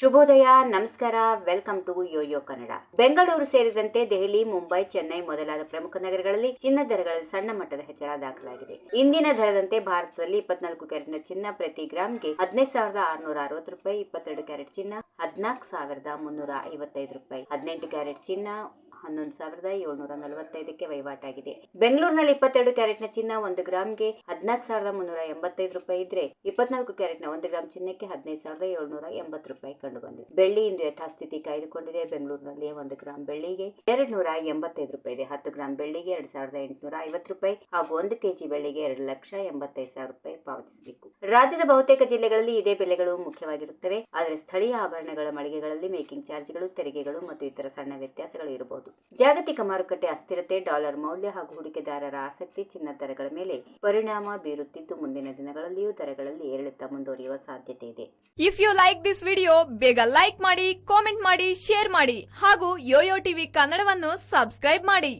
ಶುಭೋದಯ, ನಮಸ್ಕಾರ, welcome to YoYo Kannada. Bengaluru ಸೇರಿದಂತೆ ದೆಹಲಿ, ಮುಂಬೈ, ಚೆನ್ನೈ ಮೊದಲಾದ ಪ್ರಮುಖ ನಗರಗಳಲ್ಲಿ ಚಿನ್ನ ದರಗಳಲ್ಲಿ ಸಣ್ಣ ಮಟ್ಟದ ಹೆಚ್ಚಳ ದಾಖಲಾಗಿದೆ. ಇಂದಿನ ದರದಂತೆ ಭಾರತದಲ್ಲಿ 24 ಕ್ಯಾರೆಟ್ನ ಚಿನ್ನ ಪ್ರತಿ ಗ್ರಾಂಗೆ 15,660 ರೂಪಾಯಿ, 22 ಕ್ಯಾರೆಟ್ ಚಿನ್ನ 14,355 ರೂಪಾಯಿ, 18 ಕ್ಯಾರೆಟ್ ಚಿನ್ನ 11,745ಕ್ಕೆ ವಹಿವಾಟಾಗಿದೆ. ಬೆಂಗಳೂರಿನಲ್ಲಿ 22 ಕ್ಯಾರೆಟ್ನ ಚಿನ್ನ 1 ಗ್ರಾಂಗೆ 14,385 ರೂಪಾಯಿ ಇದ್ರೆ 24 ಕ್ಯಾರೆಟ್ನ 1 ಗ್ರಾಂ ಚಿನ್ನಕ್ಕೆ 15,780 ರೂಪಾಯಿ ಕಂಡುಬಂದಿದೆ. ಬೆಳ್ಳಿ ಇಂದು ಯಥಾಸ್ಥಿತಿ ಕಾಯ್ದುಕೊಂಡಿದೆ. ಬೆಂಗಳೂರಿನಲ್ಲಿ 1 ಗ್ರಾಂ ಬೆಳ್ಳಿಗೆ 285 ರೂಪಾಯಿ ಇದೆ. 10 ಗ್ರಾಂ ಬೆಳ್ಳಿಗೆ 2,850 ರೂಪಾಯಿ ಹಾಗೂ 1 ಕೆಜಿ ಬೆಳ್ಳಿಗೆ 2,85,000 ರೂಪಾಯಿ ಪಾವತಿಸಬೇಕು. ರಾಜ್ಯದ ಬಹುತೇಕ ಜಿಲ್ಲೆಗಳಲ್ಲಿ ಇದೇ ಬೆಲೆಗಳು ಮುಖ್ಯವಾಗಿರುತ್ತವೆ. ಆದರೆ ಸ್ಥಳೀಯ ಆಭರಣಗಳ ಮಳಿಗೆಗಳಲ್ಲಿ ಮೇಕಿಂಗ್ ಚಾರ್ಜ್ಗಳು, ತೆರಿಗೆಗಳು ಮತ್ತು ಇತರ ಸಣ್ಣ ವ್ಯತ್ಯಾಸಗಳು ಇರಬಹುದು. ಜಾಗತಿಕ ಮಾರುಕಟ್ಟೆ ಅಸ್ಥಿರತೆ, ಡಾಲರ್ ಮೌಲ್ಯ ಹಾಗೂ ಹೂಡಿಕೆದಾರರ ಆಸಕ್ತಿ ಚಿನ್ನ ದರಗಳ ಮೇಲೆ ಪರಿಣಾಮ ಬೀರುತ್ತಿದ್ದು ಮುಂದಿನ ದಿನಗಳಲ್ಲಿಯೂ ದರಗಳಲ್ಲಿ ಏರಿಳಿತ ಮುಂದುವರಿಯುವ ಸಾಧ್ಯತೆ ಇದೆ. If you like this video, ಬೇಗ ಲೈಕ್ ಮಾಡಿ, ಕಾಮೆಂಟ್ ಮಾಡಿ, ಶೇರ್ ಮಾಡಿ ಹಾಗೂ ಯೋಯೋ ಟಿವಿ ಕನ್ನಡವನ್ನು ಸಬ್ಸ್ಕ್ರೈಬ್ ಮಾಡಿ.